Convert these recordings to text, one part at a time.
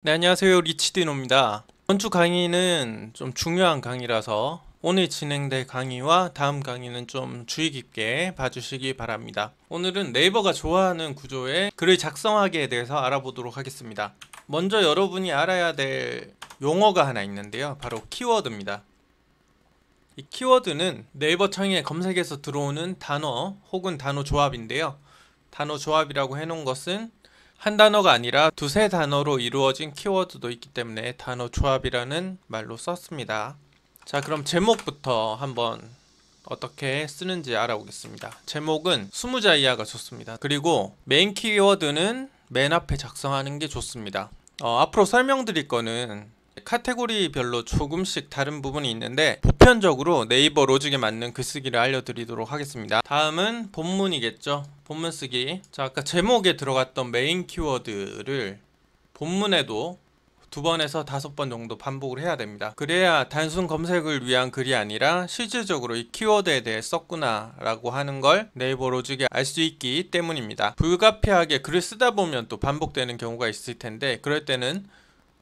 네, 안녕하세요. 리치디노입니다. 이번 주 강의는 좀 중요한 강의라서 오늘 진행될 강의와 다음 강의는 좀 주의 깊게 봐주시기 바랍니다. 오늘은 네이버가 좋아하는 구조의 글을 작성하기에 대해서 알아보도록 하겠습니다. 먼저 여러분이 알아야 될 용어가 하나 있는데요. 바로 키워드입니다. 이 키워드는 네이버 창에 검색에서 들어오는 단어 혹은 단어 조합인데요. 단어 조합이라고 해놓은 것은 한 단어가 아니라 두세 단어로 이루어진 키워드도 있기 때문에 단어 조합이라는 말로 썼습니다. 자, 그럼 제목부터 한번 어떻게 쓰는지 알아보겠습니다. 제목은 20자 이하가 좋습니다. 그리고 메인 키워드는 맨 앞에 작성하는 게 좋습니다. 앞으로 설명드릴 거는 카테고리별로 조금씩 다른 부분이 있는데 보편적으로 네이버 로직에 맞는 글쓰기를 알려드리도록 하겠습니다. 다음은 본문이겠죠. 본문 쓰기. 자, 아까 제목에 들어갔던 메인 키워드를 본문에도 2번에서 5번 정도 반복을 해야 됩니다. 그래야 단순 검색을 위한 글이 아니라 실질적으로 이 키워드에 대해 썼구나 라고 하는 걸 네이버 로직에 알 수 있기 때문입니다. 불가피하게 글을 쓰다 보면 또 반복되는 경우가 있을 텐데 그럴 때는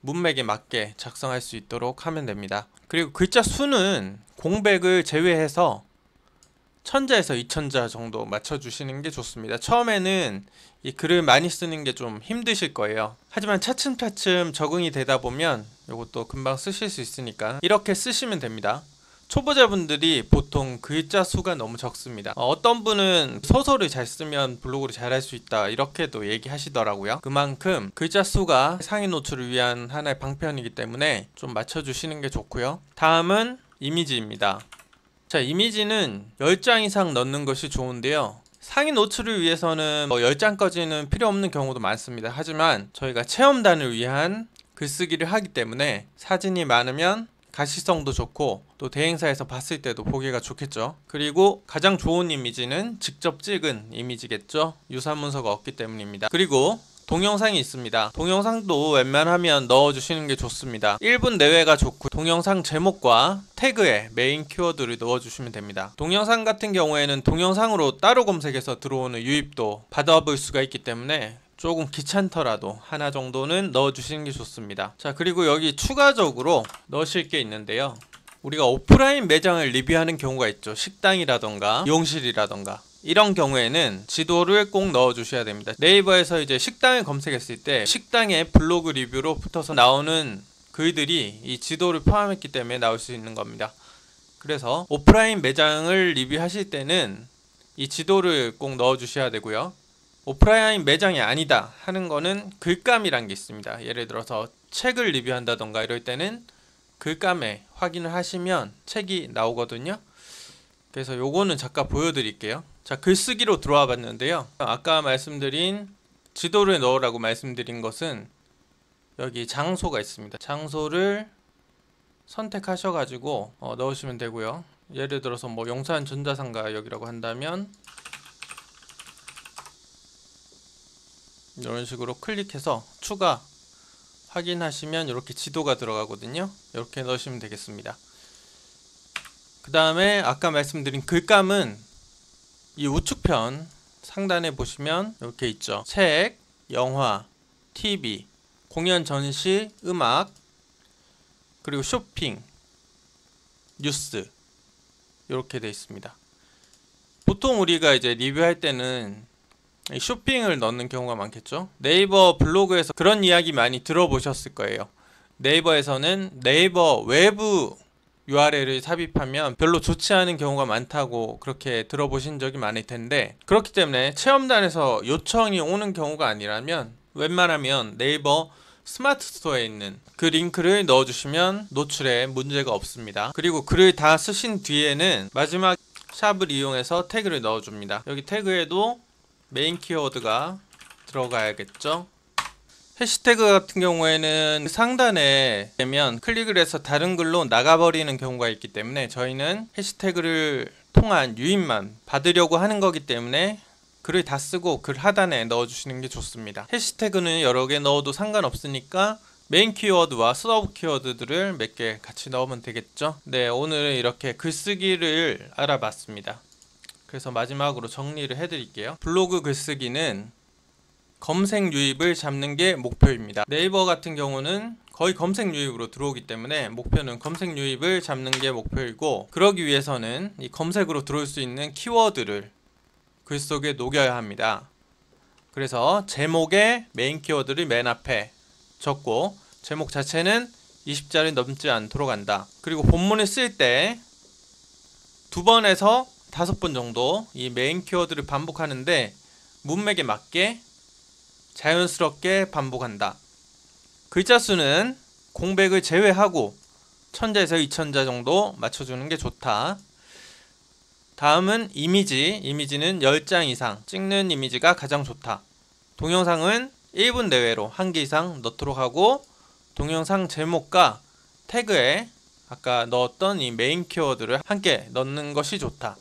문맥에 맞게 작성할 수 있도록 하면 됩니다. 그리고 글자 수는 공백을 제외해서 1000자에서 2000자 정도 맞춰주시는 게 좋습니다. 처음에는 이 글을 많이 쓰는 게 좀 힘드실 거예요. 하지만 차츰차츰 적응이 되다 보면 이것도 금방 쓰실 수 있으니까 이렇게 쓰시면 됩니다. 초보자분들이 보통 글자 수가 너무 적습니다. 어떤 분은 소설을 잘 쓰면 블로그를 잘 할 수 있다 이렇게도 얘기하시더라고요. 그만큼 글자 수가 상위 노출을 위한 하나의 방편이기 때문에 좀 맞춰주시는 게 좋고요. 다음은 이미지입니다. 자, 이미지는 10장 이상 넣는 것이 좋은데요. 상위 노출을 위해서는 10장까지는 필요 없는 경우도 많습니다. 하지만 저희가 체험단을 위한 글쓰기를 하기 때문에 사진이 많으면 가시성도 좋고 또 대행사에서 봤을 때도 보기가 좋겠죠. 그리고 가장 좋은 이미지는 직접 찍은 이미지겠죠. 유사문서가 없기 때문입니다. 그리고 동영상이 있습니다. 동영상도 웬만하면 넣어주시는 게 좋습니다. 1분 내외가 좋고 동영상 제목과 태그에 메인 키워드를 넣어주시면 됩니다. 동영상 같은 경우에는 동영상으로 따로 검색해서 들어오는 유입도 받아볼 수가 있기 때문에 조금 귀찮더라도 하나 정도는 넣어주시는 게 좋습니다. 자, 그리고 여기 추가적으로 넣으실 게 있는데요. 우리가 오프라인 매장을 리뷰하는 경우가 있죠. 식당이라던가 미용실이라던가 이런 경우에는 지도를 꼭 넣어주셔야 됩니다. 네이버에서 이제 식당을 검색했을 때 식당의 블로그 리뷰로 붙어서 나오는 글들이 이 지도를 포함했기 때문에 나올 수 있는 겁니다. 그래서 오프라인 매장을 리뷰하실 때는 이 지도를 꼭 넣어주셔야 되고요. 오프라인 매장이 아니다 하는 거는 글감이란 게 있습니다. 예를 들어서 책을 리뷰한다던가 이럴 때는 글감에 확인을 하시면 책이 나오거든요. 그래서 요거는 잠깐 보여드릴게요. 자, 글쓰기로 들어와 봤는데요. 아까 말씀드린 지도를 넣으라고 말씀드린 것은 여기 장소가 있습니다. 장소를 선택하셔가지고 넣으시면 되고요. 예를 들어서 뭐 용산 전자상가 여기라고 한다면 이런 식으로 클릭해서 추가 확인하시면 이렇게 지도가 들어가거든요. 이렇게 넣으시면 되겠습니다. 그 다음에 아까 말씀드린 글감은 이 우측편 상단에 보시면 이렇게 있죠. 책, 영화, TV, 공연 전시, 음악, 그리고 쇼핑, 뉴스 이렇게 되어 있습니다. 보통 우리가 이제 리뷰할 때는 쇼핑을 넣는 경우가 많겠죠. 네이버 블로그에서 그런 이야기 많이 들어보셨을 거예요. 네이버에서는 네이버 외부 URL을 삽입하면 별로 좋지 않은 경우가 많다고 그렇게 들어보신 적이 많을 텐데 그렇기 때문에 체험단에서 요청이 오는 경우가 아니라면 웬만하면 네이버 스마트 스토어에 있는 그 링크를 넣어주시면 노출에 문제가 없습니다. 그리고 글을 다 쓰신 뒤에는 마지막 샵을 이용해서 태그를 넣어줍니다. 여기 태그에도 메인 키워드가 들어가야겠죠. 해시태그 같은 경우에는 상단에 되면 클릭을 해서 다른 글로 나가버리는 경우가 있기 때문에 저희는 해시태그를 통한 유입만 받으려고 하는 거기 때문에 글을 다 쓰고 글 하단에 넣어주시는 게 좋습니다. 해시태그는 여러 개 넣어도 상관없으니까 메인 키워드와 서브 키워드들을 몇 개 같이 넣으면 되겠죠. 네, 오늘은 이렇게 글쓰기를 알아봤습니다. 그래서 마지막으로 정리를 해드릴게요. 블로그 글쓰기는 검색 유입을 잡는 게 목표입니다. 네이버 같은 경우는 거의 검색 유입으로 들어오기 때문에 목표는 검색 유입을 잡는 게 목표이고, 그러기 위해서는 이 검색으로 들어올 수 있는 키워드를 글 속에 녹여야 합니다. 그래서 제목에 메인 키워드를 맨 앞에 적고 제목 자체는 20자리 넘지 않도록 한다. 그리고 본문을 쓸 때 2번에서 5번 정도 이 메인 키워드를 반복하는데 문맥에 맞게 자연스럽게 반복한다. 글자 수는 공백을 제외하고 1000자에서 2000자 정도 맞춰주는 게 좋다. 다음은 이미지는 10장 이상 찍는 이미지가 가장 좋다. 동영상은 1분 내외로 1개 이상 넣도록 하고, 동영상 제목과 태그에 아까 넣었던 이 메인 키워드를 함께 넣는 것이 좋다.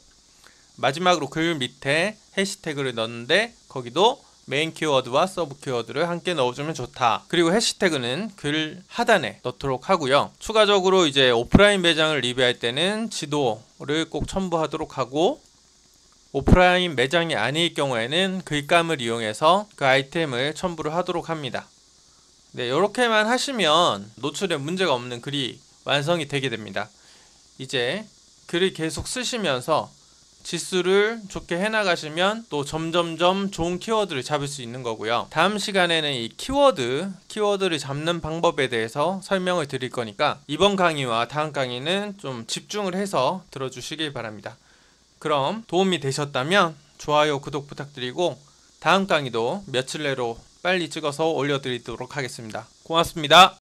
마지막으로 글 밑에 해시태그를 넣는데 거기도 메인 키워드와 서브 키워드를 함께 넣어주면 좋다. 그리고 해시태그는 글 하단에 넣도록 하고요. 추가적으로 이제 오프라인 매장을 리뷰할 때는 지도를 꼭 첨부하도록 하고, 오프라인 매장이 아닐 경우에는 글감을 이용해서 그 아이템을 첨부를 하도록 합니다. 네, 이렇게만 하시면 노출에 문제가 없는 글이 완성이 되게 됩니다. 이제 글을 계속 쓰시면서 지수를 좋게 해나가시면 또 점점점 좋은 키워드를 잡을 수 있는 거고요. 다음 시간에는 이 키워드를 잡는 방법에 대해서 설명을 드릴 거니까 이번 강의와 다음 강의는 좀 집중을 해서 들어주시길 바랍니다. 그럼 도움이 되셨다면 좋아요, 구독 부탁드리고 다음 강의도 며칠 내로 빨리 찍어서 올려드리도록 하겠습니다. 고맙습니다.